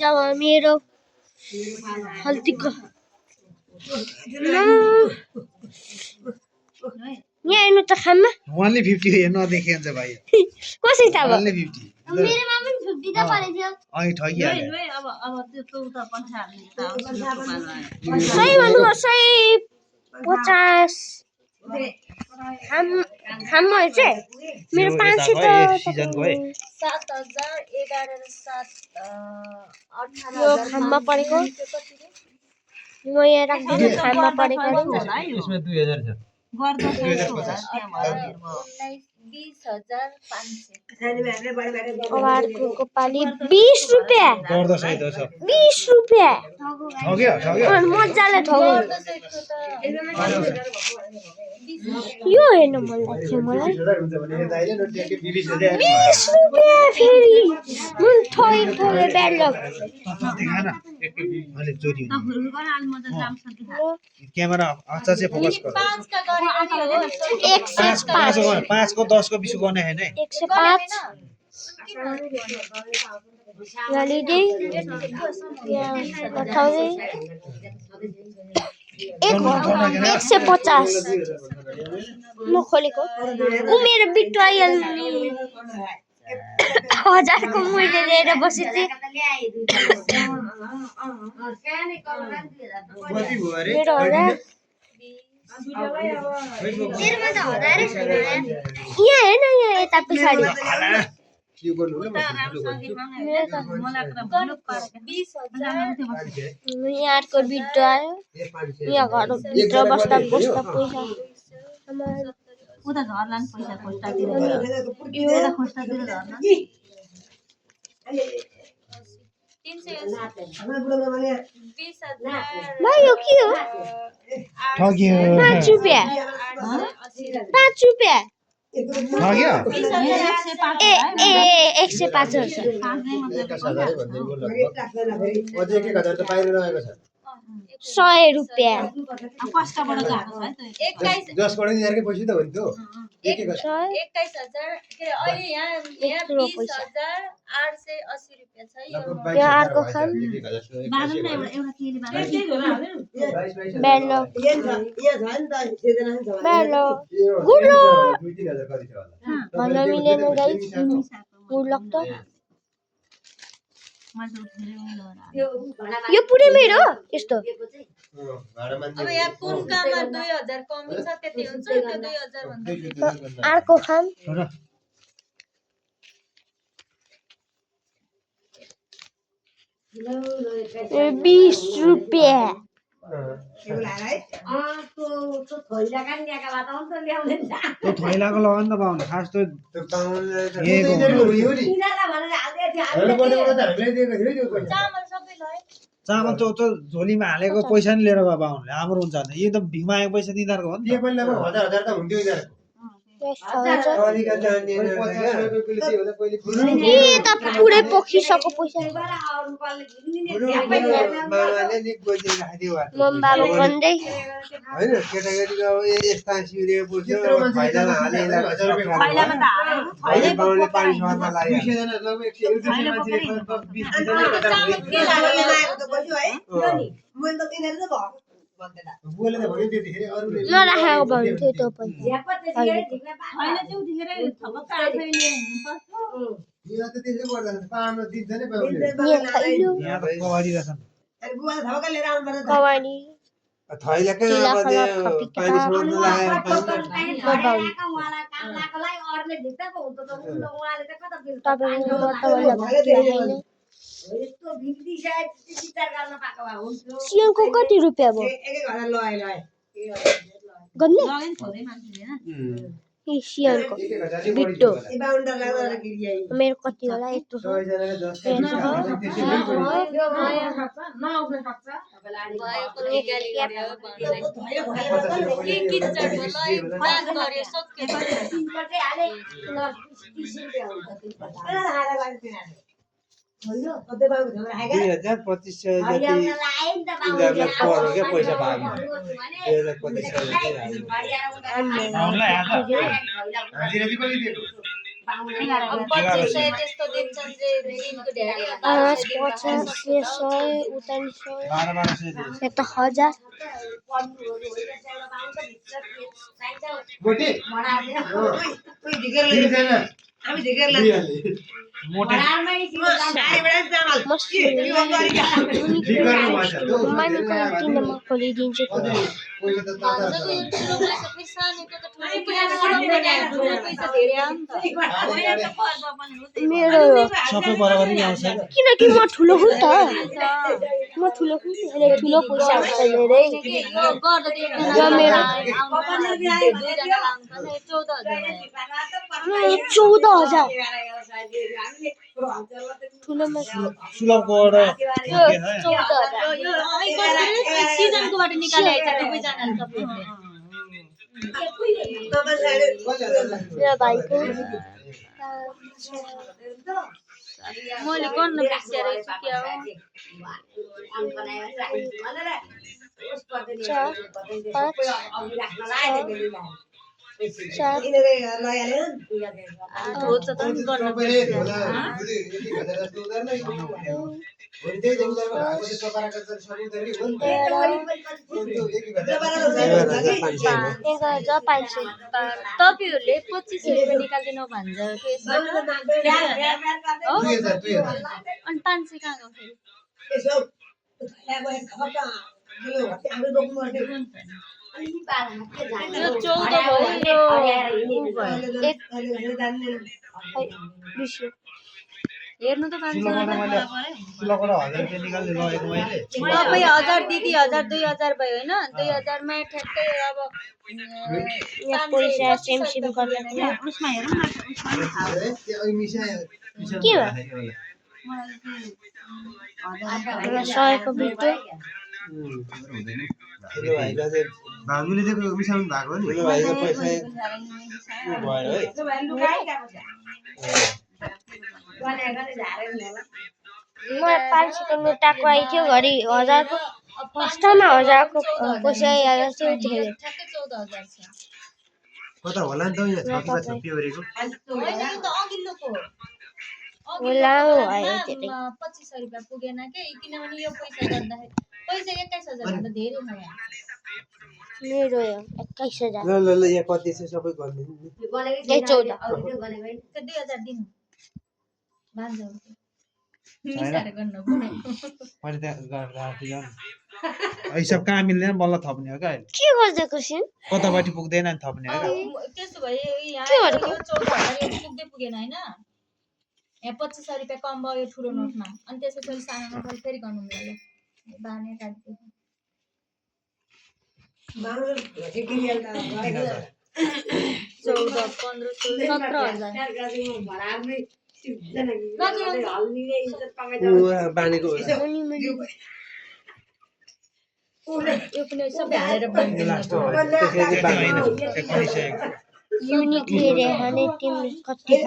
जब मेरो हल्तीको यहाँ हेर्नु त खाममा 150 नदेखे हुन्छ भाइ कसै त अब 150 मेरोमा पनि 50 त परेथ्यो अनि ठगिहाल्यो अब त्यो त पैसा सही भन्नु सही 50 खाममा चाहिँ मेरो 500 त सिजनको है 7000 11 र 7 यो खाममा परेको म यहाँ राख्दिनु खाममा परेको यसमा 2000 छ गर्दा 20500 अब अर्को पाली 20 रुपैयाँ गर्दा सहित छ 20 रुपैयाँ ठग्यो मजाले ठग्यो यो हेर्नु मन लाग्थ्यो मलाई 20 रुपैयाँ फेरि मुन ठगेको ब्याडलक अहिले चोरी हुन्छ क्यामेरा अच्छा से फोकस गर 5 का गरेको नि हो 105 5 को 10 को 20 को गर्ने हैन 105 यालिदे या उठाउँदै 150 म खोलेको उ मेरो बिट्टु आइहाल्नु 1000 को मैले लिएर बसेछु मेरो 1000 तेरोमा त 1000 छैन यहाँ हेर्न यहाँ यता पछाडि यहाँको बिट्टु आयो यहाँ घरभित्र बस्दा पैसा उता झर्लान् पैसा खोस्टातिर खोस्टातिर झर्लान् 20000 यो के हो ठग्यो 5 रुपैयाँ 5 रुपैयाँ ठग्यो 105 अझै 1000 त पाइरहनु आएको छ 100 रुपैयाँ कष्टबाट गएको छ है त्यो 21 10 करोड दिनहरुकै पैसा त हो नि त्यो 21000 के अहिले यहाँ 20880 रुपैयाँ छ यो यहाँ अर्को खाम बादल नै एउटा केले बेलो बेलो गुलो 2-3000 कति छ होला भन्न मिलेन गाइस गुड लक त यो पुरै मेरो यस्तो अब यहाँ पुन्कामा 2000 कमी छ त्यति हुन्छ त्यो 2000 भन्दा अर्को खाम ए 20 रुपैयाँ त्यो थैलाको लगाउन त पाउने खास त चामल सबै लय चामल त झोलीमा हालेको पैसा नि लिएर गयो बाहुनले हाम्रो हुन्छ नि यो त भिमा आएको पैसा दिँदारको हो नि के पहिला 1000 त हुन्थ्यो यिनीहरुको ए त पुरै पोखिसक्यो पैसा मम बाबु भन्दै हैन केटाकेटीको अब यस्ता सिउरिएको पुग्यो फाइदामा हालेला पहिलामा त अहिले बाउले पानी सहरमा लाग्यो 200 जना लगभग 120 मान्छे 20 बोले त भन्यो त्यतिखेर अरूले नराखेको भन्थ्यो त्यो पैसा अहिले त्यो दिखेर थपक्क आफैले हिँड्नुपर्छ यो त त्यसै गर्दा पाउन दिन्छ नि बाउले यहाँ खैलो यहाँ त कवाडी रहेछन् कवाडी थैलाकै तिला अब खला त्यो खपी पानी सहरमा लाग्यो तपाईको वर्तमान सियनको कति रुपैयाँ भयो गन्ने लगेन थोरै मान्छेले हैन ए सियनको बिट्टो मेरो कति होला यस्तो छ भएको निकाली गर्यो के किचड लय बात गरे सक्के 2500 जति उनीहरुले पर्यो क्या पैसा भागमा 2500 जति बाहुनलाई आज हाजिरा चाहिँ कति दिएको अब 2500 त्यस्तो दिन्छन् जे दिनको ढ्याडी 50 100 उता 1200 दे या त 1000 गोटी मोटे मामीको किनमा खोलिदिन्छु पैसा त दादा छ मेरो सबै बराबरी आउँछ किनकि म ठुलो हुँ त म ठुलो हुँ त्यसैले ठुलो पैसा हुन्छ धेरै र मेरो 14,000 ठुलोमा सुलभकोबाट के छ 14,000 सिजनकोबाट निकालेछ दुवैजनाले सबै मेरो भाइको मैले गर्न बिर्सेर चुक्या हो 4 होच त नि गर्न सबैले होला दुई 1000 जस्तो उधार नै हो नि त्यही त उधार भएको चाहिँ सपारा गर्छ सबै उधार नि हो नि त 1,500 तपाईहरुले 2500 रुपैयाँ निकाल्दिनु भन्छ त्यसबाट 2000 अनि 500 कहाँ गयो फेरि यो 14 भयो हेर्नु त सुलभबाट मैले सुलभबाट 1000 रुपैयाँ निकाल्दै लगेको मैले तपाईँ 1000 दिदी 1000 2000 भयो हैन 2000 मा ठ्याक्कै अब यहाँ पैसा सेमसिम गर्दैन उसमा हेरौँ न त्यो मिसायो के हो सयको भित्र ठुलो भाइको चाहिँ भाउजूले दिएको मिसाउनु भएको नि ठुलो भाइको पैसा भयो है म 5 सेकेन्ड टाको आइथ्यो घरि 1000 को फर्स्टमा 1000 को पैसा आएर चाहिँ थियो ठ्याक्कै 14000 छ कता होला नि त यहाँ छकी छ प्योरेको हैन यो त अघिल्लोको लामो आयो 2500 रुपैयाँ पुगेन के किनभने यो पैसा गर्दाखेरि पैसा 21000 भन्दा धेरै छ यहाँ मेरो 21000 ल ल ल यहाँ कति छ सबै गर्दिनु नि 14 त्यो 2000 दिनु भान्जा मिसाएर गर्न बुने मैले त्यहाँ गार्दिन हिसाब कहाँ मिल्दैन बल्ल थप्ने हो क्या अहिले के गर्दैको सिन कतापट्टि पुग्दैन नि थप्ने हो क्या त्यसो भए यहाँ के यो गरेको? 14000 पुग्दै पुगेन हैन यहाँ 2500 रुपैयाँ कम भयो ठुलो नोटमा अनि त्यसपछि सानो नोटमा फेरि गर्नु मिल्यो बाने काट्दै 14 15 17000 बानेको यो पनि सबै हालेर युनिक लिएर हाने तिम्रो कति छ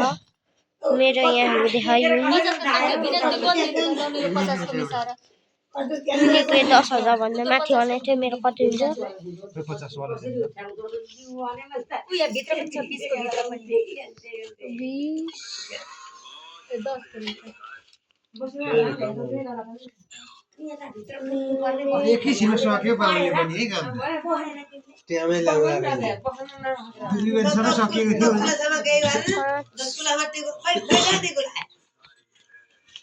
मेरो यहाँ हुँदै युनिक युनिकले 10,000 भन्दा माथि हाल्ने थियो मेरो कति हुन्छ 50 वाला छ उयो भित्र पनि 26 को भित्र पनि 20 एकैछिनमा सक्यो पाउने पनि है काम टाइमै लाग्ला डेलिभरीसम्म सकिएको थियो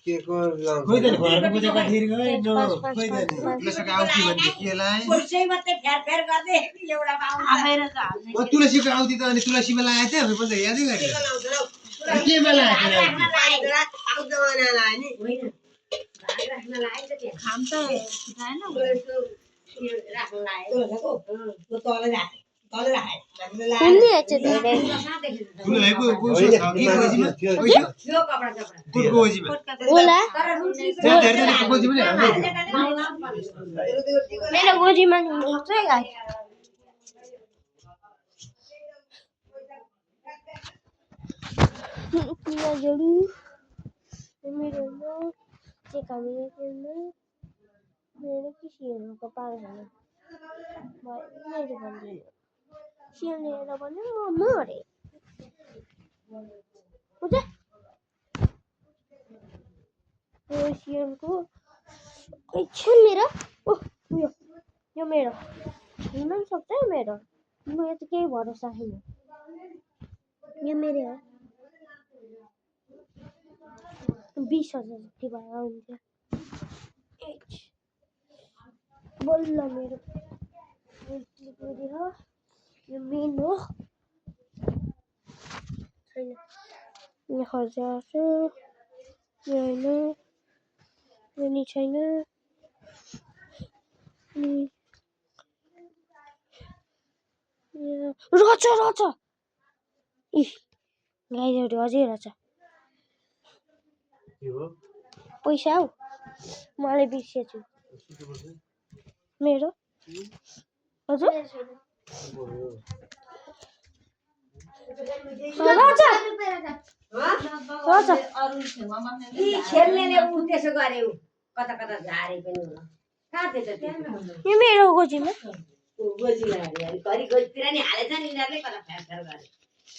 के को खोइ त घरको पूजा काटेर गए न खोइ त तुलसीको आउती भन्ने केलाई तुलसीको आउती त अनि तुलसीमा लगाएको थियो पनि त यादै गरेन केमा लगाएको फुल्ने छ धेरै ठुलो भएको कोसो छ कि गोजीमा कुटको गोजीमा होला धेरै गोजी पनि हाल्दै मेरो गोजीमा हुन्छ गाई किया जरु मेरो नो के कामी गर्नु मेरो किसी को पार हैन मेरो भन्दिनु सिलेर भने म मरे बुझ्यो एसियनको एकछिन मेरो यो मेरो हुन पनि सक्छ है मेरो म यो त केही भरोसा छैन यो मेरो हो 20,000 जति भएर हुन्छ बल्ल मेरो यो मेन हो छैन यो 1000 छ यो होइन यो नि छैन रहेछ इ गाईहरू अझै रहेछ पैसा हौ मलाई बिर्सेछु मेरो हजुर रहेछ अरुण छेउमा बस्ने खेल्नेले उ त्यसो गरे कता कता झारे पनि होला कहाँ त्यो यो मेरो गोजीमा गोजी हाले घरि गोजीतिर नि हालेछ नि यिनीहरूले कता फ्यार फ्यार गरे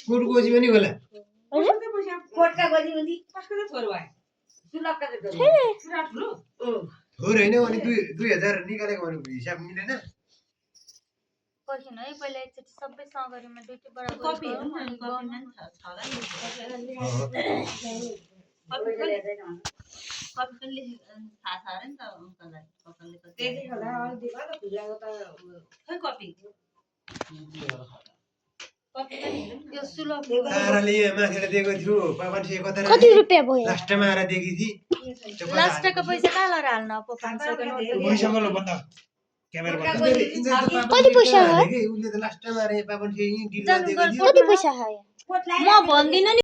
कोट गोजी पनि होला कोटका गोजी पनि कसको त छोरो भयो सुलभका त छोरो पुरा ठुलो थोर होइन अनि 2000 निकालेको भनेको हिसाब मिलेन पर्खिन है पहिला एकचोटि सबै सगरीमा दुईटै बराबर कपी गरौँ, हुन्छ अनि कपी गर्नु। नै छ होला नि कपी पनि थाहा छ अरे नि त उनलाई कपालले त त्यही होला अलि दिवा त खुलाको त खै कपी कपी पनि यो सुलभ ताराले माथेर दिएको थियो 500 कता कति रुपियाँ भयो लास्टमा आएर दिएकी थिए लास्टको पैसा कहाँ लगाएर हाल्न अब 500 को नोट पैसा बोल्नु बन्द क्यामेरा बन्द कति पैसा हो उसले त लास्टमा आएर 500 डिल जानु दिएको थियो कति पैसा हो म भन्दिनँ नि